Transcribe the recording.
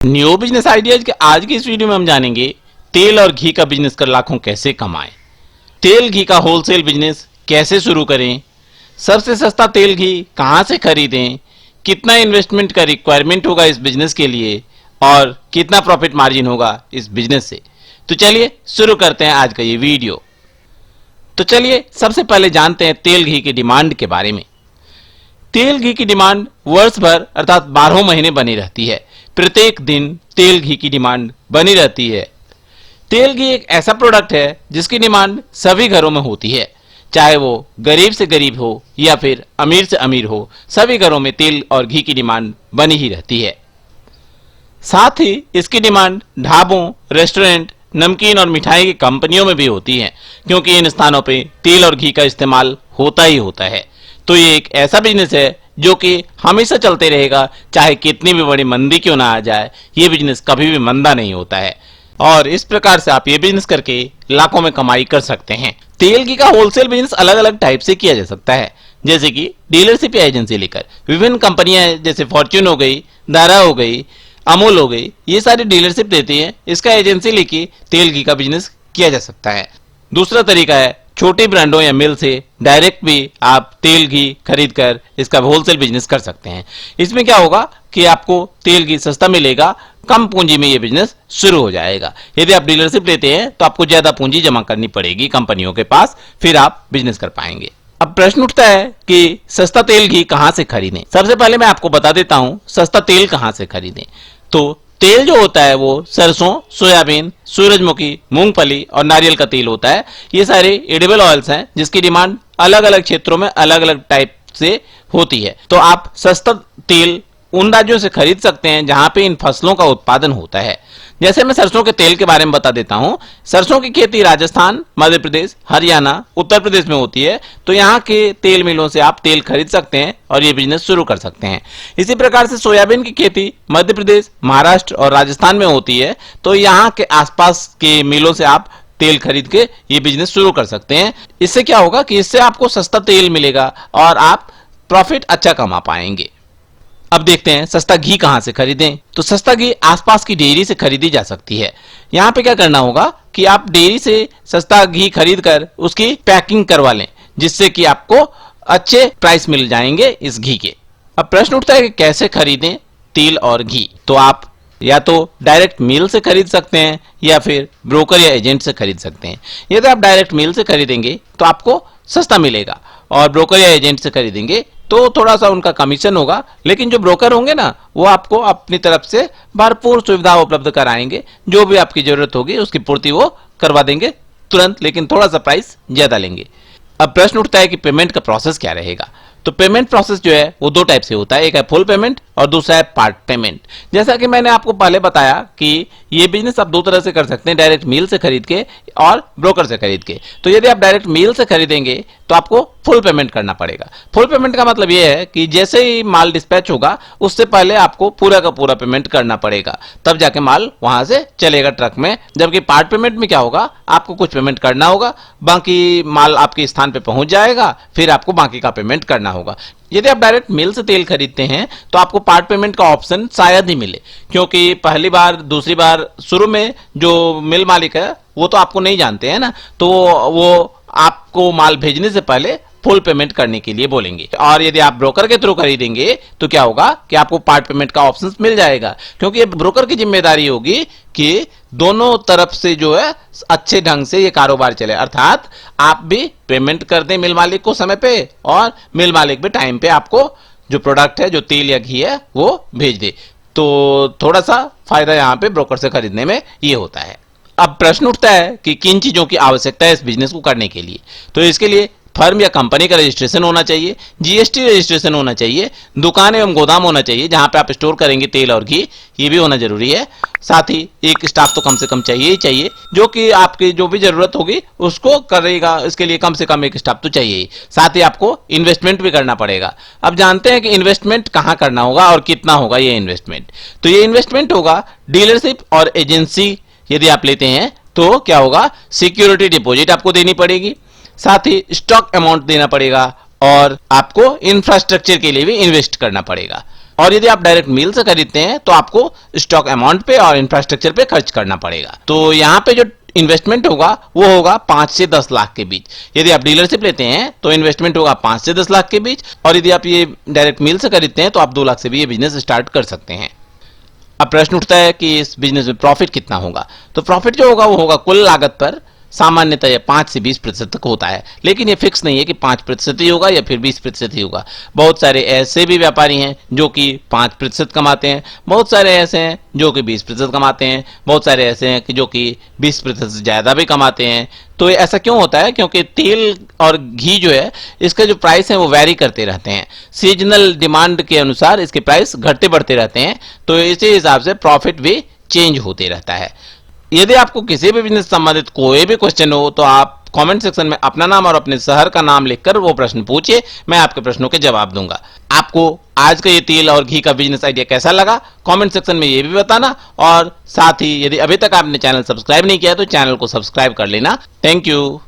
New business ideas के आज की इस वीडियो में हम जानेंगे तेल और घी का बिजनेस कर लाखों कैसे कमाएं, तेल घी का होलसेल बिजनेस कैसे शुरू करें, सबसे सस्ता तेल घी कहां से खरीदें, कितना इन्वेस्टमेंट का रिक्वायरमेंट होगा इस बिजनेस के लिए और कितना प्रॉफिट मार्जिन होगा इस बिजनेस से। तो चलिए शुरू करते हैं आज का ये वीडियो। तो चलिए सबसे पहले जानते हैं तेल घी की डिमांड के बारे में। तेल घी की डिमांड वर्ष भर अर्थात 12 महीने बनी रहती है। प्रत्येक दिन तेल घी की डिमांड बनी रहती है। तेल घी एक ऐसा प्रोडक्ट है जिसकी डिमांड सभी घरों में होती है, चाहे वो गरीब से गरीब हो या फिर अमीर से अमीर हो, सभी घरों में तेल और घी की डिमांड बनी ही रहती है। साथ ही इसकी डिमांड ढाबों, रेस्टोरेंट, नमकीन और मिठाई की कंपनियों में भी होती है, क्योंकि इन स्थानों पे तेल और घी का इस्तेमाल होता ही होता है। तो ये एक ऐसा बिजनेस है जो कि हमेशा चलते रहेगा, चाहे कितनी भी बड़ी मंदी क्यों ना आ जाए, ये बिजनेस कभी भी मंदा नहीं होता है। और इस प्रकार से आप ये बिजनेस करके लाखों में कमाई कर सकते हैं। तेल घी का होलसेल बिजनेस अलग अलग टाइप से किया जा सकता है, जैसे कि डीलरशिप या एजेंसी लेकर। विभिन्न कंपनियां जैसे फॉर्च्यून हो गई, दारा हो गई, अमूल हो गई, ये सारी डीलरशिप देती है। इसका एजेंसी लेके तेल घी का बिजनेस किया जा सकता है। दूसरा तरीका है छोटी ब्रांडों या मिल से डायरेक्ट भी आप तेल घी खरीद कर इसका होलसेल बिजनेस कर सकते हैं। इसमें क्या होगा कि आपको तेल घी सस्ता मिलेगा, कम पूंजी में ये बिजनेस शुरू हो जाएगा। यदि आप डीलरशिप लेते हैं तो आपको ज्यादा पूंजी जमा करनी पड़ेगी कंपनियों के पास, फिर आप बिजनेस कर पाएंगे। अब प्रश्न उठता है कि सस्ता तेल घी कहां से खरीदें। सबसे पहले मैं आपको बता देता हूं सस्ता तेल कहां से खरीदें। तो तेल जो होता है वो सरसों, सोयाबीन, सूरजमुखी, मूंगफली और नारियल का तेल होता है। ये सारे एडिबल ऑयल्स हैं जिसकी डिमांड अलग अलग क्षेत्रों में अलग अलग टाइप से होती है। तो आप सस्ता तेल उन राज्यों से खरीद सकते हैं जहां पे इन फसलों का उत्पादन होता है। जैसे मैं सरसों के तेल के बारे में बता देता हूं। सरसों की खेती राजस्थान, मध्य प्रदेश, हरियाणा, उत्तर प्रदेश में होती है। तो यहाँ के तेल मिलों से आप तेल खरीद सकते हैं और ये बिजनेस शुरू कर सकते हैं। इसी प्रकार से सोयाबीन की खेती मध्य प्रदेश, महाराष्ट्र और राजस्थान में होती है। तो यहाँ के आसपास के मिलों से आप तेल खरीद के ये बिजनेस शुरू कर सकते हैं। इससे क्या होगा कि इससे आपको सस्ता तेल मिलेगा और आप प्रॉफिट अच्छा कमा पाएंगे। अब देखते हैं सस्ता घी कहां से खरीदें। तो सस्ता घी आसपास की डेयरी से खरीदी जा सकती है। यहां पे क्या करना होगा कि आप डेयरी से सस्ता घी खरीद कर उसकी पैकिंग करवा लें, जिससे कि आपको अच्छे प्राइस मिल जाएंगे इस घी के। अब प्रश्न उठता है कि कैसे खरीदें तेल और घी। तो आप या तो डायरेक्ट मिल से खरीद सकते हैं या फिर ब्रोकर या एजेंट से खरीद सकते हैं। यदि आप डायरेक्ट मिल से खरीदेंगे तो आपको सस्ता मिलेगा और ब्रोकर या एजेंट से खरीदेंगे तो थोड़ा सा उनका कमीशन होगा, लेकिन जो ब्रोकर होंगे ना वो आपको अपनी तरफ से भरपूर सुविधा उपलब्ध कराएंगे। जो भी आपकी जरूरत होगी उसकी पूर्ति वो करवा देंगे तुरंत, लेकिन थोड़ा सा प्राइस ज्यादा लेंगे। अब प्रश्न उठता है कि पेमेंट का प्रोसेस क्या रहेगा। तो पेमेंट प्रोसेस जो है वो दो टाइप से होता है, एक है फुल पेमेंट और दूसरा है पार्ट पेमेंट। जैसा कि मैंने आपको पहले बताया कि ये बिजनेस आप दो तरह से कर सकते हैं, डायरेक्ट मील से खरीद के और ब्रोकर से खरीद के। तो यदि आप डायरेक्ट मील से खरीदेंगे तो आपको फुल पेमेंट करना पड़ेगा। फुल पेमेंट का मतलब ये है कि जैसे ही माल डिस्पैच होगा उससे पहले आपको पूरा का पूरा पेमेंट करना पड़ेगा, तब जाके माल वहां से चलेगा ट्रक में। जबकि पार्ट पेमेंट में क्या होगा, आपको कुछ पेमेंट करना होगा, बाकी माल आपके स्थान पे पहुंच जाएगा, फिर आपको बाकी का पेमेंट करना होगा। यदि आप डायरेक्ट मिल से तेल खरीदते हैं तो आपको पार्ट पेमेंट का ऑप्शन शायद ही मिले, क्योंकि पहली बार दूसरी बार शुरू में जो मिल मालिक है वो तो आपको नहीं जानते हैं ना, तो वो आपको माल भेजने से पहले फुल पेमेंट करने के लिए बोलेंगे। और यदि आप ब्रोकर के थ्रू खरीदेंगे तो क्या होगा कि आपको पार्ट पेमेंट का ऑप्शन मिल जाएगा, क्योंकि ये ब्रोकर की जिम्मेदारी होगी कि दोनों तरफ से जो है अच्छे ढंग से ये कारोबार चले, अर्थात आप भी पेमेंट कर दें मिल मालिक को समय पे और मिल मालिक भी टाइम पे आपको जो प्रोडक्ट है, जो तेल या घी है, वो भेज दे। तो थोड़ा सा फायदा यहाँ पे ब्रोकर से खरीदने में ये होता है। अब प्रश्न उठता है कि किन चीजों की आवश्यकता है इस बिजनेस को करने के लिए। तो इसके लिए फर्म या कंपनी का रजिस्ट्रेशन होना चाहिए, जीएसटी रजिस्ट्रेशन होना चाहिए, दुकान एवं गोदाम होना चाहिए जहां पे आप स्टोर करेंगे तेल और घी, ये भी होना जरूरी है। साथ ही एक स्टाफ तो कम से कम चाहिए ही चाहिए, जो कि आपकी जो भी जरूरत होगी उसको करेगा। इसके लिए कम से कम एक स्टाफ तो चाहिए ही। साथ ही आपको इन्वेस्टमेंट भी करना पड़ेगा। अब जानते हैं कि इन्वेस्टमेंट कहां करना होगा और कितना होगा ये इन्वेस्टमेंट। तो ये इन्वेस्टमेंट होगा डीलरशिप और एजेंसी यदि आप लेते हैं तो क्या होगा, सिक्योरिटी डिपॉजिट आपको देनी पड़ेगी, साथ ही स्टॉक अमाउंट देना पड़ेगा और आपको इंफ्रास्ट्रक्चर के लिए भी इन्वेस्ट करना पड़ेगा। और यदि आप डायरेक्ट मिल से खरीदते हैं तो आपको स्टॉक अमाउंट पे और इंफ्रास्ट्रक्चर पे खर्च करना पड़ेगा। तो यहाँ पे जो इन्वेस्टमेंट होगा वो होगा 5 से 10 लाख के बीच। यदि आप डीलरशिप लेते हैं तो इन्वेस्टमेंट होगा 5 से 10 लाख के बीच, और यदि आप ये डायरेक्ट मिल से खरीदते हैं तो आप 2 लाख से भी ये बिजनेस स्टार्ट कर सकते हैं। अब प्रश्न उठता है कि इस बिजनेस में प्रॉफिट कितना होगा। तो प्रॉफिट जो होगा वो होगा कुल लागत पर, सामान्यतः यह 5 से 20% तक होता है, लेकिन ये फिक्स नहीं है कि 5% ही होगा या फिर 20% ही होगा। बहुत सारे ऐसे भी व्यापारी हैं जो कि 5% कमाते हैं, बहुत सारे ऐसे हैं जो कि 20% कमाते हैं, बहुत सारे ऐसे हैं कि जो कि 20% से ज़्यादा भी कमाते हैं। तो ये ऐसा क्यों होता है? क्योंकि तेल और घी जो है इसका जो प्राइस है वो वैरी करते रहते हैं, सीजनल डिमांड के अनुसार इसके प्राइस घटते बढ़ते रहते हैं, तो इसी हिसाब से प्रॉफिट भी चेंज होते रहता है। यदि आपको किसी भी बिजनेस संबंधित कोई भी क्वेश्चन हो तो आप कमेंट सेक्शन में अपना नाम और अपने शहर का नाम लिखकर वो प्रश्न पूछिए, मैं आपके प्रश्नों के जवाब दूंगा। आपको आज का ये तेल और घी का बिजनेस आइडिया कैसा लगा कमेंट सेक्शन में ये भी बताना, और साथ ही यदि अभी तक आपने चैनल सब्सक्राइब नहीं किया तो चैनल को सब्सक्राइब कर लेना। Thank you.